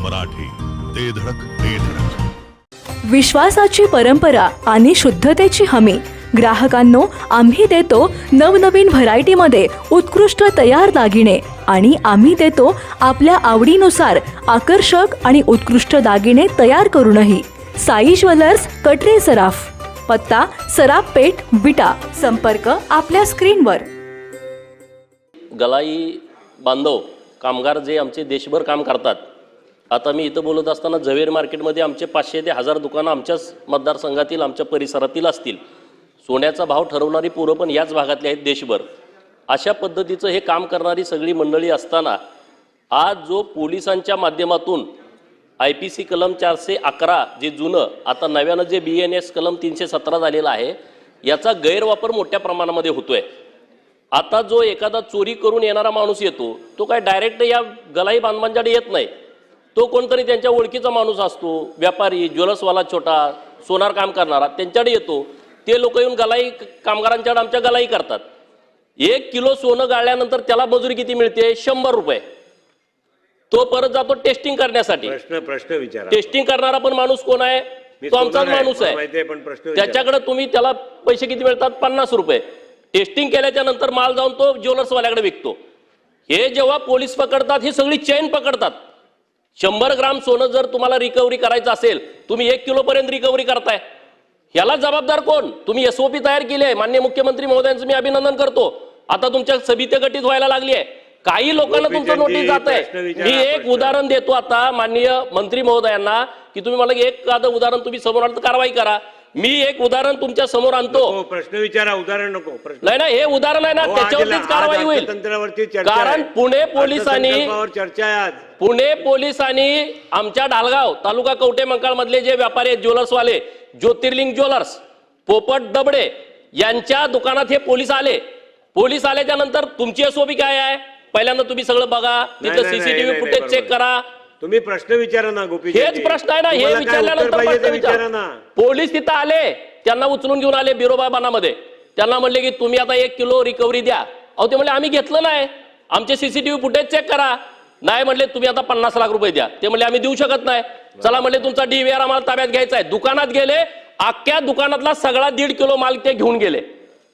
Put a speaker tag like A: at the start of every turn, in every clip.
A: मराठी, ते धडक ते धडक।
B: विश्वासाची परंपरा आणि शुद्धतेची हमी ग्राहकांनो आम्ही देतो नवनवीन व्हरायटीमध्ये उत्कृष्ट तयार दागिने आणि आम्ही देतो आपल्या आवडीनुसार आकर्षक आणि उत्कृष्ट दागिने तयार करूनही। साई ज्वेलर्स, कटरे सराफ, पत्ता सराफ पेठ, विटा। संपर्क आपल्या स्क्रीनवर।
C: गलाई बांधव कामगार जे आमचे देशभर काम करतात, आता मी इथं बोलत असताना झवेर मार्केटमध्ये आमचे 500 ते 1000 दुकानं आमच्याच मतदारसंघातील आमच्या परिसरातील असतील। सोन्याचा भाव ठरवणारी पोरं पण याच भागातले आहेत देशभर। अशा पद्धतीचं हे काम करणारी सगळी मंडळी असताना आज जो पोलिसांच्या माध्यमातून IPC कलम 411 जे जुनं आता नव्यानं जे BNS कलम 317 झालेलं आहे, याचा गैरवापर मोठ्या प्रमाणामध्ये होतोय। आता जो एखादा चोरी करून येणारा माणूस येतो तो काय डायरेक्ट या गलाई बांधवांच्याकडे येत नाही, तो कोणतरी त्यांच्या ओळखीचा माणूस असतो, व्यापारी, ज्वेलर्सवाला छोटा, सोनार काम करणारा, त्यांच्याकडे येतो। ते लोक येऊन गलाई कामगारांच्याकडे आमच्या गलाई करतात। 1 किलो सोनं गाळल्यानंतर त्याला मजुरी किती मिळते? 100 रुपये। तो परत जातो टेस्टिंग करण्यासाठी।
D: प्रश्न विचारा।
C: टेस्टिंग करणारा पण माणूस कोण आहे? तो आमचाच माणूस आहे। त्याच्याकडे तुम्ही त्याला पैसे किती मिळतात? 50 रुपये। टेस्टिंग केल्याच्या नंतर माल जाऊन तो ज्वेलर्सवाल्याकडे विकतो। हे जेव्हा पोलीस पकडतात, ही सगळी चेन पकडतात। 100 ग्राम सोनं जर तुम्हाला रिकव्हरी करायचं असेल, तुम्ही 1 किलो पर्यंत रिकव्हरी करताय, याला जबाबदार कोण? तुम्ही SOP तयार केली आहे, माननीय मुख्यमंत्री महोदयांचं मी अभिनंदन करतो। आता तुमच्या समित्या गठीत व्हायला लागली आहे, काही लोकांना तुमचं नोटीस जात आहे। मी एक उदाहरण देतो आता माननीय मंत्री महोदयांना, की तुम्ही मला एखादं उदाहरण तुम्ही समोर आणलं तर कारवाई करा। मी एक उदाहरण तुमच्या समोर आणतो।
D: प्रश्न विचारा, उदाहरण नको।
C: नाही ना, हे उदाहरण आहे ना, त्याच्यावरतीच कारवाई होईल। कारण पुणे पोलिसांनी आमच्या ढालगाव तालुका कवठे मंकाळ मधले जे व्यापारी आहेत, ज्वेलर्सवाले, ज्योतिर्लिंग ज्वेलर्स, पोपट दबडे यांच्या दुकानात हे पोलीस आले। पोलीस आल्याच्या नंतर तुमची SOP काय आहे? पहिल्यांदा तुम्ही सगळं बघा, तिथं CCTV फुटेज चेक करा।
D: तुम्ही प्रश्न विचारा ना गोपी।
C: हेच प्रश्न आहे ना, हे विचारल्यानंतर प्रश्न विचारा ना। पोलीस तिथं आले, त्यांना उचलून घेऊन आले बिरोबाबानामध्ये। त्यांना म्हणले की तुम्ही आता 1 किलो रिकव्हरी द्या। अहो ते म्हणले आम्ही घेतलं नाही, आमचे CCTV फुटेज चेक करा। नाही म्हणले तुम्ही आता 50 लाख रुपये द्या। ते म्हणले आम्ही देऊ शकत नाही। चला म्हणले तुमचा DVR आम्हाला ताब्यात घ्यायचा आहे। दुकानात गेले, अख्ख्या दुकानातला सगळा 1.5 किलो माल ते घेऊन गेले।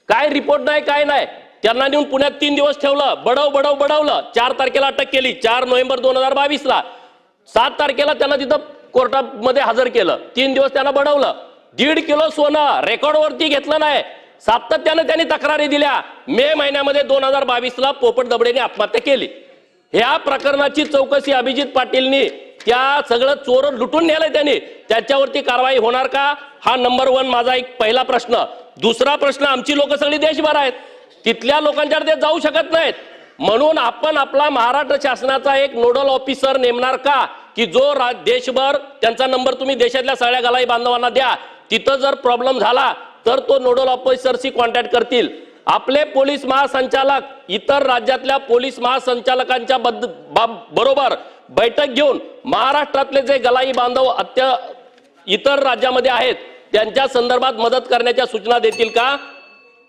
C: काय रिपोर्ट नाही, काय नाही। त्यांना नेऊन पुण्यात 3 दिवस ठेवलं, बडवलं। 4 तारखेला अटक केली, 4 नोव्हेंबर 2022 ला। 7 तारखेला त्यांना तिथं कोर्टामध्ये हजर केलं, 3 दिवस त्यांना बडवलं। 1.5 किलो सोनं रेकॉर्डवरती घेतलं नाही, सातत्यानं त्यांनी तक्रारी दिल्या। मे महिन्यामध्ये 2022 ला पोपट दबडेने आत्महत्या केली। ह्या प्रकरणाची चौकशी अभिजित पाटीलनी, त्या सगळं चोर लुटून नेलंय त्यांनी, त्याच्यावरती कारवाई होणार का? हा नंबर 1 माझा एक पहिला प्रश्न। दुसरा प्रश्न, आमची लोक सगळी देशभर आहेत, तिथल्या लोकांच्याकडे ते जाऊ शकत नाहीत, म्हणून आपण आपला महाराष्ट्र शासनाचा एक नोडल ऑफिसर नेमणार का, की जो देशभर त्यांचा नंबर तुम्ही देशातल्या सगळ्या गलाई बांधवांना द्या। तिथं जर प्रॉब्लेम झाला तर तो नोडल ऑफिसरशी कॉन्टॅक्ट करतील। आपले पोलीस महासंचालक इतर राज्यातल्या पोलीस महासंचालकांच्या बरोबर बैठक घेऊन महाराष्ट्रातले जे गलाई बांधव इतर राज्यामध्ये आहेत त्यांच्या संदर्भात मदत करण्याच्या सूचना देतील का?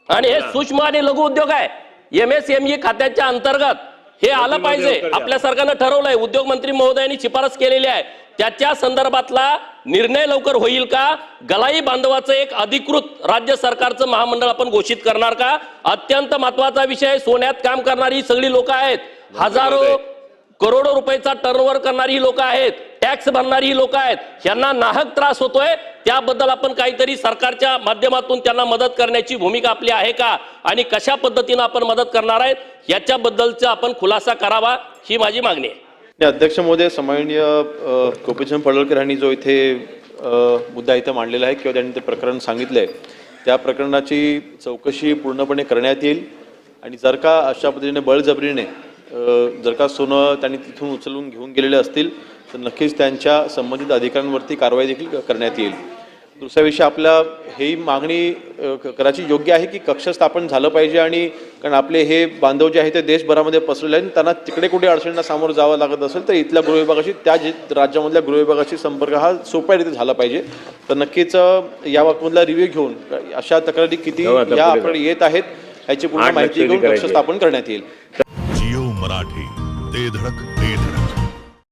C: आणि हे सूक्ष्म आणि लघु उद्योग आहे, MSME खात्याच्या अंतर्गत हे आलं पाहिजे। आपल्या सरकारनं ठरवलंय, उद्योग मंत्री महोदयांनी शिफारस केलेली आहे, त्याच्या संदर्भातला निर्णय लवकर होईल का? गलाई बांधवाचं एक अधिकृत राज्य सरकारचं महामंडळ आपण घोषित करणार का? अत्यंत महत्वाचा विषय। सोन्यात काम करणारी सगळी लोक आहेत, हजारो करोडो रुपयाचा टर्नओव्हर करणारी लोक आहेत, टॅक्स भरणारी लोक आहेत, यांना नाहक त्रास होतोय। त्याबद्दल आपण काहीतरी सरकारच्या माध्यमातून त्यांना मदत करण्याची भूमिका आपली आहे का, आणि कशा पद्धतीने आपण मदत करणार आहेत याच्याबद्दलचा आपण खुलासा करावा, ही माझी मागणी आहे।
E: अध्यक्ष महोदय, सन्माननीय गोपीचंद पडळकर यांनी जो इथे मुद्दा इथं मांडलेला आहे किंवा त्यांनी ते प्रकरण सांगितलंय, त्या प्रकरणाची चौकशी पूर्णपणे करण्यात येईल। आणि जर का अशा पद्धतीने बळजबरीने जर का सोनं त्यांनी तिथून उचलून घेऊन गेलेले असतील तर नक्कीच त्यांच्या संबंधित अधिकाऱ्यांवरती कारवाई देखील करण्यात येईल। दुसरा विषय, आपल्या ही मागणी करायची योग्य आहे की कक्ष स्थापन झालं पाहिजे, आणि कारण आपले हे बांधव जे आहेत ते देशभरामध्ये पसरले आहेत, त्यांना तिकडे कुठे अडचणींना सामोरं जावं लागत असेल तर इथल्या गृहविभागाशी, त्या राज्यामधल्या गृहविभागाशी संपर्क हा सोप्या रीती झाला पाहिजे। तर नक्कीच या बाबतीतला रिव्ह्यू घेऊन अशा तक्रारी किती या आपल्याकडे येत आहेत याची पूर्ण माहिती घेऊन कक्ष स्थापन करण्यात येईल।
A: जिओ मराठी, ते धडक